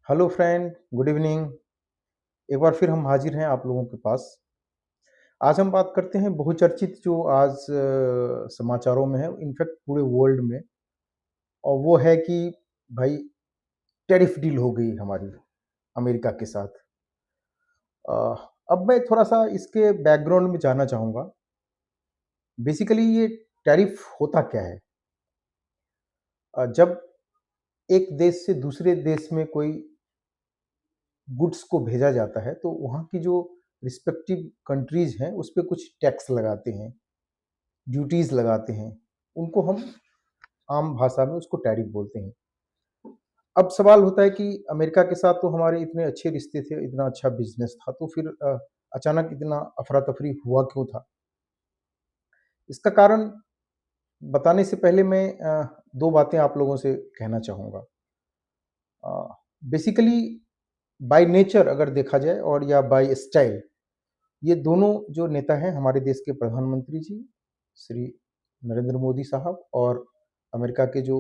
Hello friend, good evening. एक बार फिर हम हाजिर हैं आप लोगों के पास। आज हम बात करते हैं बहुचर्चित जो आज समाचारों में है, इनफैक्ट पूरे वर्ल्ड में। और वो है कि भाई टैरिफ डील हो गई हमारी अमेरिका के साथ। अ, अब मैं थोड़ा सा इसके बैकग्राउंड में जानना चाहूँगा। बेसिकली ये टैरिफ होता क्या है? जब एक देश से दूसरे देश में कोई गुड्स को भेजा जाता है तो वहाँ की जो रिस्पेक्टिव कंट्रीज हैं उस पे कुछ टैक्स लगाते हैं, ड्यूटीज लगाते हैं। उनको हम आम भाषा में उसको टैरिफ बोलते हैं। अब सवाल होता है कि अमेरिका के साथ तो हमारे इतने अच्छे रिश्ते थे, इतना अच्छा बिजनेस था, तो फिर अचानक इतना अफरा तफरी हुआ क्यों था? इसका कारण बताने से पहले मैं दो बातें आप लोगों से कहना चाहूँगा। बेसिकली बाय नेचर अगर देखा जाए और या बाय स्टाइल, ये दोनों जो नेता हैं हमारे देश के प्रधानमंत्री जी श्री नरेंद्र मोदी साहब और अमेरिका के जो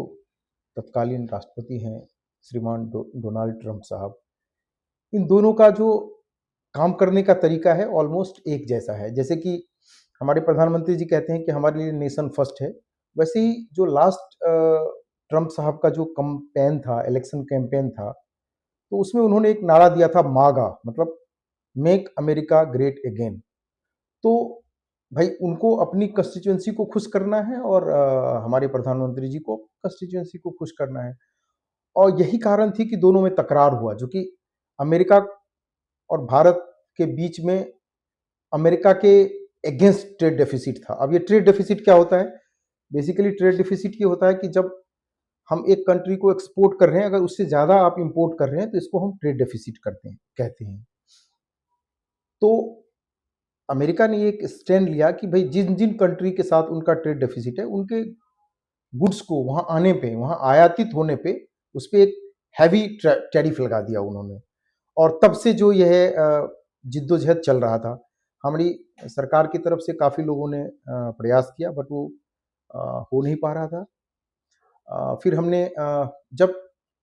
तत्कालीन राष्ट्रपति हैं श्रीमान डोनाल्ड ट्रंप साहब, इन दोनों का जो काम करने का तरीका है ऑलमोस्ट एक जैसा है। जैसे कि हमारे प्रधानमंत्री जी कहते हैं कि हमारे लिए नेशन फर्स्ट है, वैसे ही जो लास्ट ट्रंप साहब का जो कैंपेन था, इलेक्शन कैंपेन था, तो उसमें उन्होंने एक नारा दिया था मागा, मतलब मेक अमेरिका ग्रेट अगेन। तो भाई उनको अपनी कंस्टिट्यूएंसी को खुश करना है और हमारे प्रधानमंत्री जी को कंस्टिट्यूएंसी को खुश करना है। और यही कारण थी कि दोनों में तकरार हुआ, जो कि अमेरिका और भारत के बीच में अमेरिका के अगेंस्ट ट्रेड डेफिसिट था। अब ये ट्रेड डेफिसिट क्या होता है? बेसिकली ट्रेड डेफिसिट ये होता है कि जब हम एक कंट्री को एक्सपोर्ट कर रहे हैं, अगर उससे ज़्यादा आप इंपोर्ट कर रहे हैं तो इसको हम ट्रेड डेफिसिट करते हैं, कहते हैं। तो अमेरिका ने एक स्टैंड लिया कि भाई जिन जिन कंट्री के साथ उनका ट्रेड डेफिसिट है, उनके गुड्स को वहाँ आने पे, वहाँ आयातित होने पे, उस पे एक हैवी टैरिफ लगा दिया उन्होंने। और तब से जो यह जिद्दोजहद चल रहा था, हमारी सरकार की तरफ से काफ़ी लोगों ने प्रयास किया, बट वो हो नहीं पा रहा था। फिर हमने जब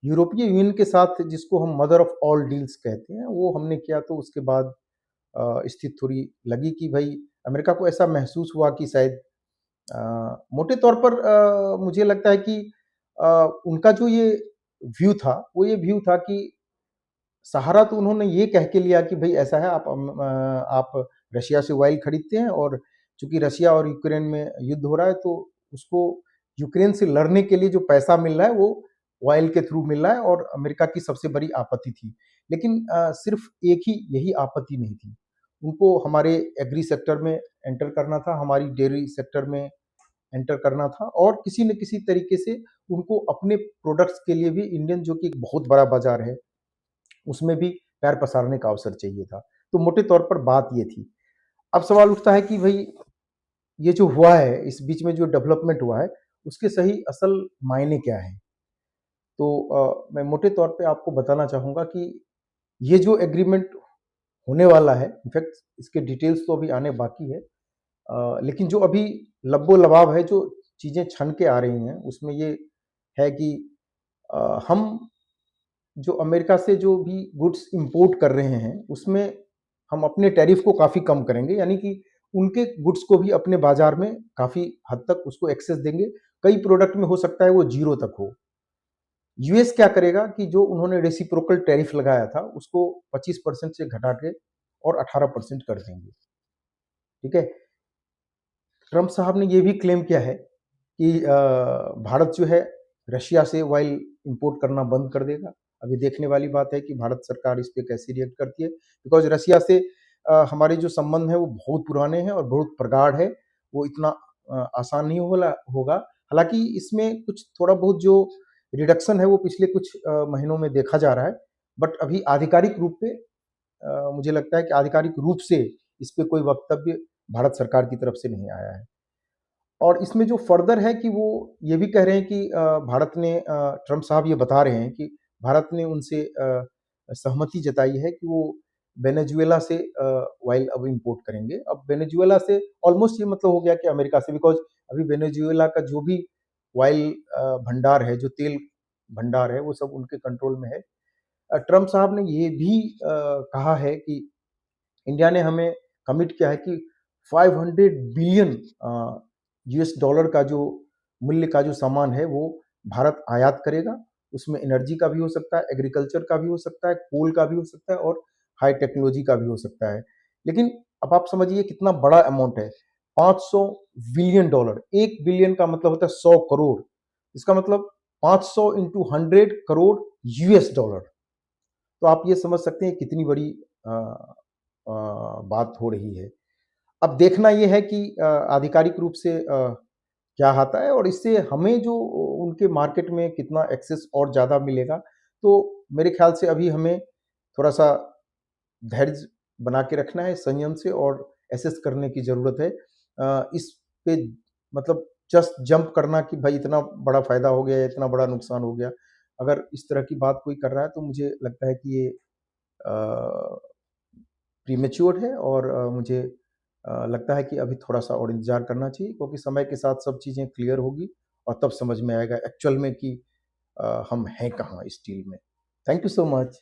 यूरोपीय यूनियन के साथ, जिसको हम मदर ऑफ ऑल डील्स कहते हैं, वो हमने किया, तो उसके बाद स्थिति थोड़ी लगी कि भाई अमेरिका को ऐसा महसूस हुआ कि शायद मोटे तौर पर मुझे लगता है कि अ, उनका जो ये व्यू था, वो ये व्यू था कि सहारा तो उन्होंने ये कह के लिया कि भाई ऐसा है, आप रशिया से ऑयल खरीदते हैं, और चूंकि रशिया और यूक्रेन में युद्ध हो रहा है, तो उसको यूक्रेन से लड़ने के लिए जो पैसा मिल रहा है वो ऑयल के थ्रू मिल रहा है, और अमेरिका की सबसे बड़ी आपत्ति थी। लेकिन सिर्फ एक ही यही आपत्ति नहीं थी, उनको हमारे एग्री सेक्टर में एंटर करना था, हमारी डेयरी सेक्टर में एंटर करना था, और किसी न किसी तरीके से उनको अपने प्रोडक्ट्स के लिए भी, इंडियन जो कि एक बहुत बड़ा बाजार है, उसमें भी पैर पसारने का अवसर चाहिए था। तो मोटे तौर पर बात ये थी। अब सवाल उठता है कि भई ये जो हुआ है, इस बीच में जो डेवलपमेंट हुआ है, उसके सही असल मायने क्या हैं? तो मैं मोटे तौर पे आपको बताना चाहूँगा कि ये जो एग्रीमेंट होने वाला है, इनफैक्ट इसके डिटेल्स तो अभी आने बाकी है। लेकिन जो अभी लबो-लबाब है, जो चीज़ें छन के आ रही हैं, उसमें ये है कि हम जो अमेरिका से जो भी गुड्स इंपोर्ट कर रहे हैं, उसमें हम अपने टैरिफ को काफ़ी कम करेंगे, यानी कि उनके गुड्स को भी अपने बाजार में काफ़ी हद तक उसको एक्सेस देंगे। कई प्रोडक्ट में हो सकता है वो ज़ीरो तक हो। यूएस क्या करेगा कि जो उन्होंने रेसिप्रोकल टैरिफ लगाया था, उसको 25% से घटा के और 18% कर देंगे। ठीक है? ट्रम्प साहब ने ये भी क्लेम किया है कि भारत जो है रशिया से ऑयल इंपोर्ट करना बंद कर देगा। अभी देखने वाली बात है कि भारत सरकार इस पे कैसे रिएक्ट करती है, बिकॉज़ रशिया से हमारे जो संबंध हैं वो बहुत पुराने हैं और बहुत प्रगाढ़ है। वो इतना आसान नहीं होला होगा। हालाँकि इसमें कुछ थोड़ा बहुत जो रिडक्शन है वो पिछले कुछ महीनों में देखा जा रहा है। बट अभी आधिकारिक रूप पे मुझे लगता है कि आधिकारिक रूप से इस पे कोई वक्तव्य भारत सरकार की तरफ से नहीं आया है। और इसमें जो फर्दर है कि वो ये भी कह रहे हैं कि भारत ने ट्रम्प साहब ये बता रहे हैं कि भारत ने उनसे सहमति जताई है कि वो वेनेजुएला से ऑयल अब इंपोर्ट करेंगे। अब वेनेजुएला से ऑलमोस्ट ये मतलब हो गया कि अमेरिका से, बिकॉज़ अभी वेनेजुएला का जो भी ऑयल भंडार है, जो तेल भंडार है, वो सब उनके कंट्रोल में है। ट्रम्प साहब ने ये भी कहा है कि इंडिया ने हमें कमिट किया है कि 500 बिलियन यूएस डॉलर का जो मूल्य का जो सामान है वो भारत आयात करेगा। उसमें एनर्जी का भी हो सकता है, एग्रीकल्चर का भी हो सकता है, कोल का भी हो सकता है और हाई टेक्नोलॉजी का भी हो सकता है। लेकिन अब आप समझिए कितना बड़ा अमाउंट है, 500 बिलियन डॉलर। 1 बिलियन का मतलब होता है 100 करोड़। इसका मतलब 500 इंटू 100 करोड़ यूएस डॉलर। तो आप ये समझ सकते हैं कितनी बड़ी अ, बात हो रही है। अब देखना ये है कि आधिकारिक रूप से क्या आता है और इससे हमें जो उनके मार्केट में कितना एक्सेस और ज़्यादा मिलेगा। तो मेरे ख्याल से अभी हमें थोड़ा-सा धैर्य बना के रखना है संयम से और एसेस करने की ज़रूरत है। इस पे मतलब जस्ट जंप करना कि भाई इतना बड़ा फ़ायदा हो गया या इतना बड़ा नुकसान हो गया। अगर इस तरह की बात कोई कर रहा है तो मुझे लगता है कि ये अ, प्रीमेच्योर है और मुझे लगता है कि अभी थोड़ा-सा और इंतज़ार करना चाहिए क्योंकि समय के साथ सब चीज़ें क्लियर होगी और तब समझ में आएगा एक्चुअल में कि हम हैं कहाँ इस डील में। Thank you so much.